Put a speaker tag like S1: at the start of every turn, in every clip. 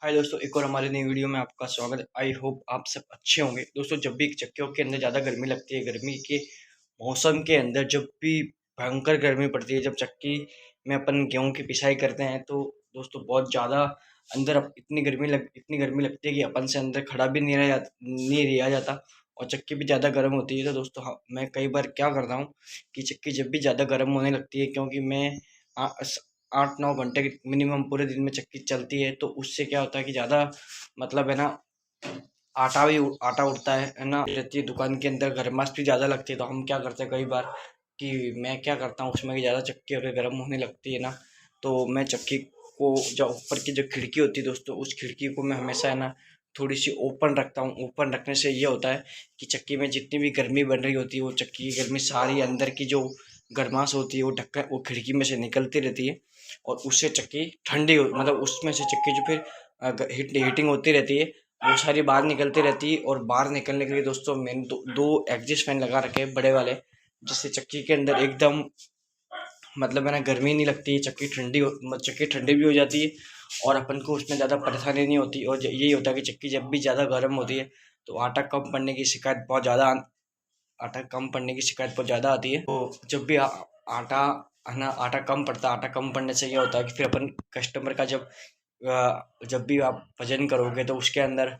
S1: हाय दोस्तों, एक और हमारी नई वीडियो में आपका स्वागत है। आई होप आप सब अच्छे होंगे। दोस्तों, जब भी चक्कियों के अंदर ज़्यादा गर्मी लगती है, गर्मी के मौसम के अंदर जब भी भयंकर गर्मी पड़ती है, जब चक्की में अपन गेहूं की पिसाई करते हैं तो दोस्तों बहुत ज़्यादा अंदर इतनी गर्मी लगती है कि अपन से अंदर खड़ा भी नहीं रहा जाता और चक्की भी ज़्यादा गर्म होती है। तो दोस्तों मैं कई बार क्या करता हूँ कि चक्की जब भी ज़्यादा गर्म होने लगती है, क्योंकि मैं 8-9 घंटे की मिनिमम पूरे दिन में चक्की चलती है, तो उससे क्या होता है कि ज़्यादा मतलब है ना, आटा उड़ता है ना, रहती है दुकान के अंदर, गर्माश भी ज़्यादा लगती है। तो हम क्या करते हैं कई बार कि मैं क्या करता हूँ उसमें कि ज़्यादा चक्की अगर गर्म होने लगती है ना, तो मैं चक्की को जो ऊपर की जो खिड़की होती है दोस्तों, उस खिड़की को मैं हमेशा है ना थोड़ी सी ओपन रखता हूँ। ओपन रखने से ये होता है कि चक्की में जितनी भी गर्मी बन रही होती है, वो चक्की की गर्मी सारी अंदर की जो गर्माश होती है वो खिड़की में से निकलती रहती है और उससे चक्की मतलब उसमें से चक्की जो फिर हीटिंग होती रहती है, वो सारी बाहर निकलती रहती है। और बाहर निकलने के लिए दोस्तों मैंने दो एग्जिस्ट फैन लगा रखे हैं बड़े वाले, जिससे चक्की के अंदर एकदम मतलब है ना गर्मी नहीं लगती है, चक्की ठंडी भी हो जाती है और अपन को उसमें ज़्यादा परेशानी नहीं होती। और यही होता है कि चक्की जब भी ज़्यादा गर्म होती है तो आटा कम पड़ने की शिकायत बहुत ज़्यादा आती है। तो जब भी आटा है ना, आटा कम पड़ता है, आटा कम पड़ने से ये होता है कि फिर अपन कस्टमर का जब भी आप वजन करोगे तो उसके अंदर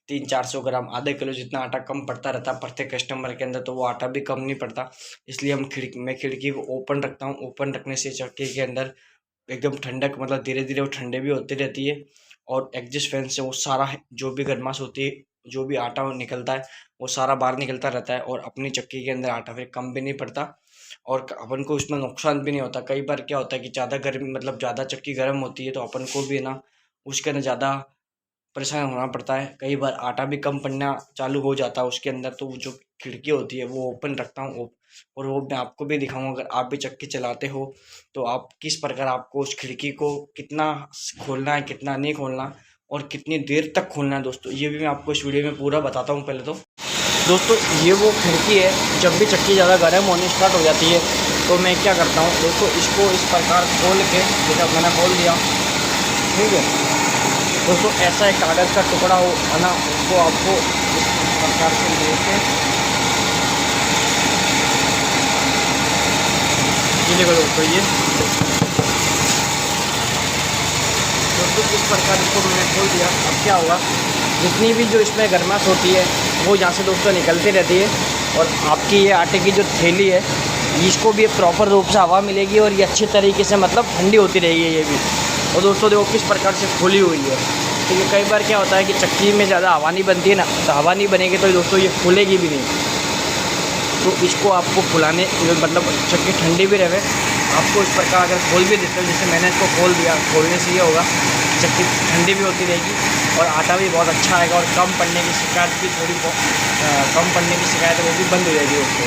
S1: 300-400 ग्राम, आधे किलो जितना आटा कम पड़ता रहता है प्रत्येक कस्टमर के अंदर, तो वो आटा भी कम नहीं पड़ता। इसलिए मैं खिड़की को ओपन रखता हूँ। ओपन रखने से चक्की के अंदर एकदम ठंडक, मतलब धीरे धीरे वो ठंडे भी होती रहती है और एग्जिस्ट फैन से वो सारा जो भी गर्माश होती है, जो भी आटा वो निकलता है, वो सारा बाहर निकलता रहता है और अपनी चक्की के अंदर आटा फिर कम भी नहीं पड़ता और अपन को उसमें नुकसान भी नहीं होता। कई बार क्या होता है कि ज़्यादा गर्मी, मतलब ज़्यादा चक्की गर्म होती है तो अपन को भी ना उसके अंदर ज़्यादा परेशान होना पड़ता है। कई बार आटा भी कम पड़ना चालू हो जाता है उसके अंदर, तो वो जो खिड़की होती है वो ओपन रखता हूँ। और वो मैं आपको भी दिखाऊंगा, अगर आप भी चक्की चलाते हो तो आप किस प्रकार आपको उस खिड़की को कितना खोलना है, कितना नहीं खोलना और कितनी देर तक खोलना है दोस्तों, ये भी मैं आपको इस वीडियो में पूरा बताता हूँ। पहले तो दोस्तों ये वो खिड़की है, जब भी चक्की ज़्यादा गर्म होनी स्टार्ट हो जाती है तो मैं क्या करता हूँ दोस्तों, इसको इस प्रकार खोल के, जैसा मैंने खोल दिया, ठीक है दोस्तों, ऐसा एक कागज़ का टुकड़ा हो है ना, उसको आपको इस प्रकार से लेके ये देखो दोस्तों, ये दोस्तों इस प्रकार इसको मैंने खोल दिया। अब क्या होगा, जितनी भी जो इसमें गर्माश होती है वो यहाँ से दोस्तों निकलती रहती है और आपकी ये आटे की जो थैली है इसको भी प्रॉपर रूप से हवा मिलेगी और ये अच्छी तरीके से मतलब ठंडी होती रहेगी ये भी। और दोस्तों देखो किस प्रकार से खुली हुई है, ठीक है। कई बार क्या होता है कि चक्की में ज़्यादा हवा नहीं बनती है ना, तो हवा नहीं बनेगी तो दोस्तों ये फूलेगी भी नहीं। तो इसको आपको फुलाने, मतलब चक्की ठंडी भी रहे, आपको इस प्रकार अगर खोल भी देते हो, जैसे मैंने इसको खोल दिया, खोलने से ये होगा चक्की ठंडी भी होती रहेगी और आटा भी बहुत अच्छा आएगा और कम पड़ने की शिकायत भी कम पड़ने की शिकायत है वो भी बंद हो जाएगी उसको।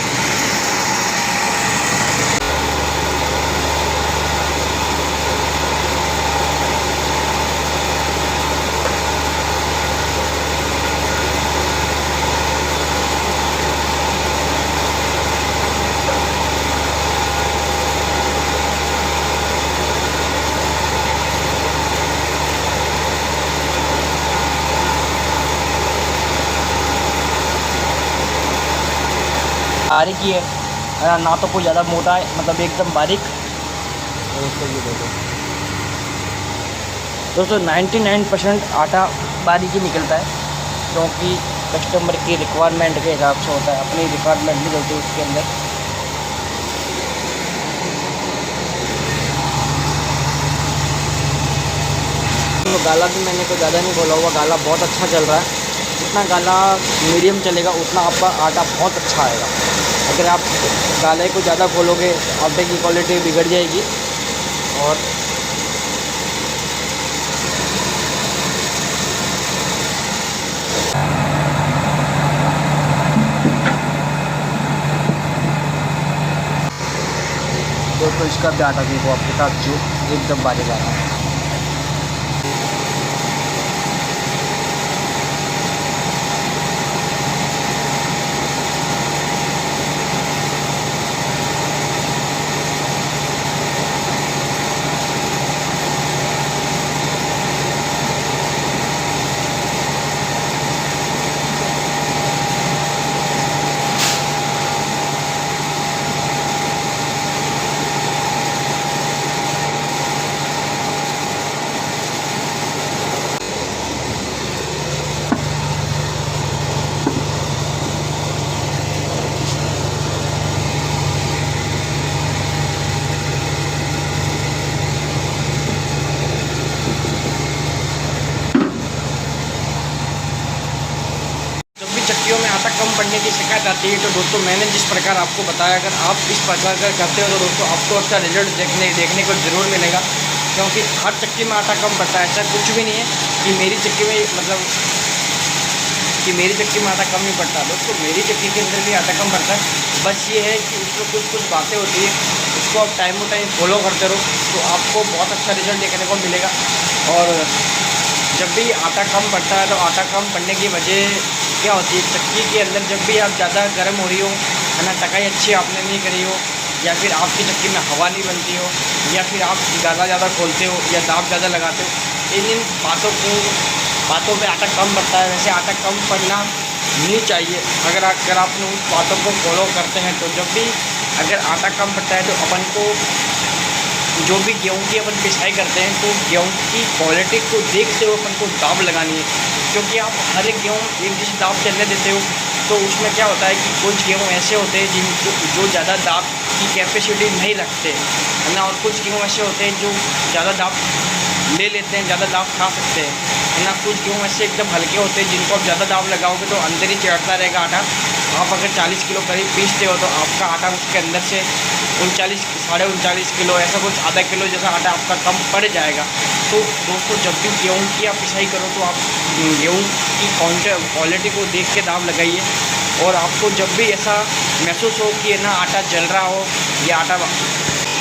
S1: बारीक ही है ना, तो कोई ज़्यादा मोटा है, मतलब एकदम बारीक। दोस्तों ये देखो दोस्तों 99% आटा बारीक ही निकलता है, क्योंकि कस्टमर की रिक्वायरमेंट के हिसाब से होता है, अपनी रिक्वायरमेंट नहीं होती उसके अंदर। तो गाला भी मैंने कोई ज़्यादा नहीं खोला हुआ, गाला बहुत अच्छा चल रहा है। जितना गाला मीडियम चलेगा उतना आपका आटा बहुत अच्छा आएगा। अगर आप गाले को ज़्यादा खोलोगे आटे की क्वालिटी बिगड़ जाएगी। और दोस्तों इसका भी आटा देखो आपके साथ जो एकदम बारीक आ रहा है। पड़ने की शिकायत आती है, तो दोस्तों मैंने जिस प्रकार आपको बताया, अगर आप इस प्रकार का करते हो तो दोस्तों आपको अच्छा रिजल्ट देखने को ज़रूर मिलेगा। क्योंकि हर चक्की में आटा कम पड़ता है, ऐसा कुछ भी नहीं है कि मेरी चक्की में मेरी चक्की में आटा कम नहीं पड़ता। दोस्तों मेरी चक्की के अंदर भी आटा कम पड़ता है, बस ये है कि उसमें कुछ बातें होती है, उसको आप टाइम टू टाइम फॉलो करते रहो तो आपको बहुत अच्छा रिजल्ट देखने को मिलेगा। और जब भी आटा कम पड़ता है तो आटा कम पड़ने की वजह क्या होती है, चक्की के अंदर जब भी आप ज़्यादा गर्म हो रही हो, है ना, टकाई अच्छी आपने नहीं करी हो, या फिर आपकी चक्की में हवा नहीं बनती हो, या फिर आप ज़्यादा खोलते हो या दाब ज़्यादा लगाते हो, इन बातों पे आटा कम पड़ता है। वैसे आटा कम पड़ना नहीं चाहिए अगर आपने उन बातों को फॉलो करते हैं। तो जब भी अगर आटा कम पड़ता है तो अपन को जो भी गेहूँ की अपन पिसाई करते हैं तो गेहूँ की क्वालिटी को देखते हुए अपन को दाब लगानी है। क्योंकि आप हर एक गेहूँ एक जैसे दाब चलने देते हो तो उसमें क्या होता है कि कुछ गेहूँ ऐसे होते हैं जिनको जो ज़्यादा दाब की कैपेसिटी नहीं रखते, है ना, और कुछ गेहूँ ऐसे होते हैं जो ज़्यादा दाब ले लेते हैं, ज़्यादा दाब खा सकते हैं, है ना। कुछ गेहूँ ऐसे एकदम हल्के होते हैं जिनको आप ज़्यादा दाब लगाओगे तो अंदर ही चढ़ता रहेगा आटा। आप अगर 40 किलो करीब पीसते हो तो आपका आटा उसके अंदर से 39 साढ़े 39 किलो ऐसा कुछ आधा किलो जैसा आटा आपका कम पड़ जाएगा। तो दोस्तों जब भी गेहूँ की आप पिसाई करो तो आप गेहूँ की क्वालिटी को देख के दाब लगाइए। और आपको जब भी ऐसा महसूस हो कि है ना आटा जल रहा हो या आटा,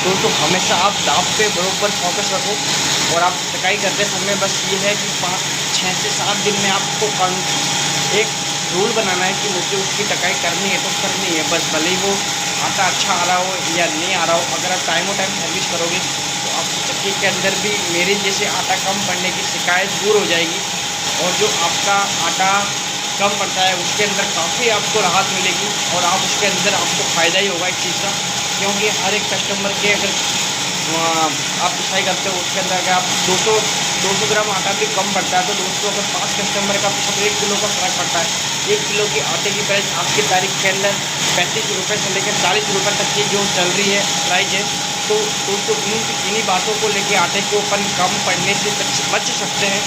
S1: दोस्तों हमेशा आप दाब पे बराबर फोकस रखो। और आप टकाई करते समय बस ये है कि 6 से 7 दिन में आपको एक रूल बनाना है कि मुझे उसकी टकाई करनी है तो करनी है, बस भले ही वो आटा अच्छा आ रहा हो या नहीं आ रहा हो। अगर आप टाइम सर्विस करोगे तो आपकी चक्की के अंदर भी मेरे जैसे आटा कम पड़ने की शिकायत दूर हो जाएगी। और जो आपका आटा कम पड़ता है उसके अंदर काफ़ी आपको राहत मिलेगी और आप उसके अंदर आपको फ़ायदा ही होगा इस चीज़ का। क्योंकि हर एक कस्टमर के अगर आप पिसाई करते हो उसके अंदर अगर आप 200 ग्राम आटा भी कम पड़ता है तो दोस्तों अगर 5 कस्टमर का पिसा तो 1 किलो का फ़र्क पड़ता है। 1 किलो की आटे की प्राइस आपकी तारीख के अंदर 35 रुपये से लेकर 40 रुपये तक की जो चल रही है प्राइस है। तो दोस्तों इन्हीं बातों को लेके आटे को अपन कम पड़ने से बच सकते हैं।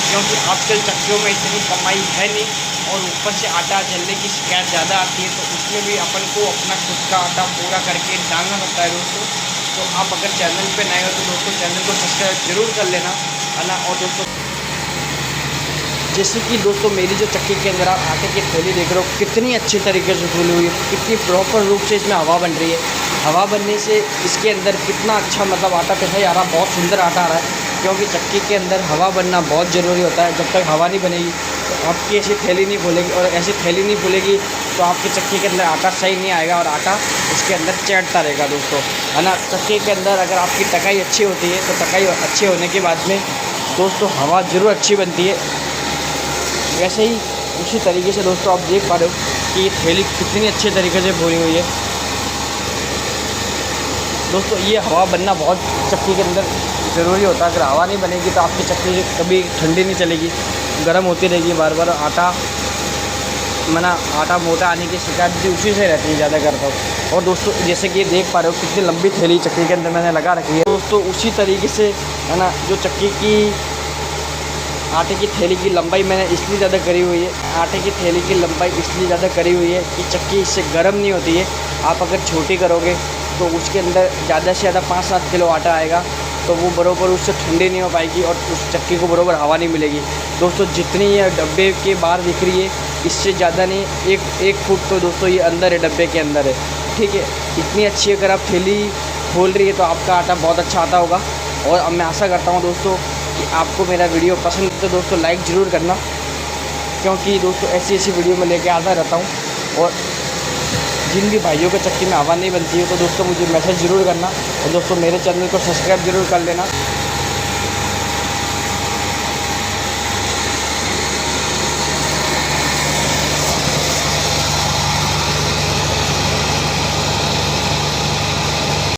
S1: क्योंकि आजकल चक्कियों में इतनी कमाई है नहीं और ऊपर से आटा जलने की शिकायत ज़्यादा आती है, तो उसमें भी अपन को अपना खुद का आटा पूरा करके डालना पड़ता है दोस्तों। तो आप अगर चैनल पे नए हो तो दोस्तों चैनल को सब्सक्राइब जरूर कर लेना, है ना। और दोस्तों जैसे कि दोस्तों मेरी जो चक्की के अंदर आप आटे की थैली देख रहे हो कितनी अच्छी तरीके से खुली हुई है, कितनी प्रॉपर रूप से इसमें हवा बन रही है। हवा बनने से इसके अंदर कितना अच्छा मतलब आटा पिसाई आ रहा, बहुत सुंदर आटा आ रहा है। क्योंकि चक्की के अंदर हवा बनना बहुत ज़रूरी होता है। जब तक हवा नहीं बनेगी तो आपकी ऐसी थैली नहीं फूलेगी, और ऐसी थैली नहीं फूलेगी तो आपकी चक्की के अंदर आटा सही नहीं आएगा और आटा उसके अंदर चढ़ता रहेगा दोस्तों, है ना। चक्की के अंदर अगर आपकी टकाई अच्छी होती है तो टकाई अच्छी होने के बाद में दोस्तों हवा ज़रूर अच्छी बनती है। वैसे ही उसी तरीके से दोस्तों आप देख पा रहे हो कि ये थैली कितनी अच्छे तरीके से भरी हुई है। दोस्तों ये हवा बनना बहुत चक्की के अंदर ज़रूरी होता है। अगर हवा नहीं बनेगी तो आपकी चक्की कभी ठंडी नहीं चलेगी, गर्म होती रहेगी बार बार। आटा मोटा आने की शिकायत भी उसी से रहती है ज़्यादा करता हूँ। और दोस्तों जैसे कि ये देख पा रहे हो कितनी लंबी थैली चक्की के अंदर मैंने लगा रखी है दोस्तों। उसी तरीके से, है ना, जो चक्की की आटे की थैली की लंबाई मैंने इसलिए ज़्यादा करी हुई है, आटे की थैली की लंबाई इसलिए ज़्यादा करी हुई है कि चक्की इससे गर्म नहीं होती है। आप अगर छोटी करोगे तो उसके अंदर ज़्यादा से ज़्यादा 5-7 किलो आटा आएगा, तो वो बराबर उससे ठंडी नहीं हो पाएगी और उस चक्की को बराबर हवा नहीं मिलेगी। दोस्तों जितनी ये डब्बे के बाहर दिख रही है इससे ज़्यादा नहीं, एक फुट तो दोस्तों ये अंदर है, डब्बे के अंदर है, ठीक है। इतनी अच्छी अगर आप थैली खोल रही है तो आपका आटा बहुत अच्छा आता होगा। और अब मैं आशा करता हूँ दोस्तों कि आपको मेरा वीडियो पसंद है तो दोस्तों लाइक ज़रूर करना, क्योंकि दोस्तों ऐसी वीडियो में लेके आता रहता हूँ। और जिन भी भाइयों के चक्की में हवा नहीं बनती है तो दोस्तों मुझे मैसेज ज़रूर करना, और दोस्तों मेरे चैनल को सब्सक्राइब ज़रूर कर लेना।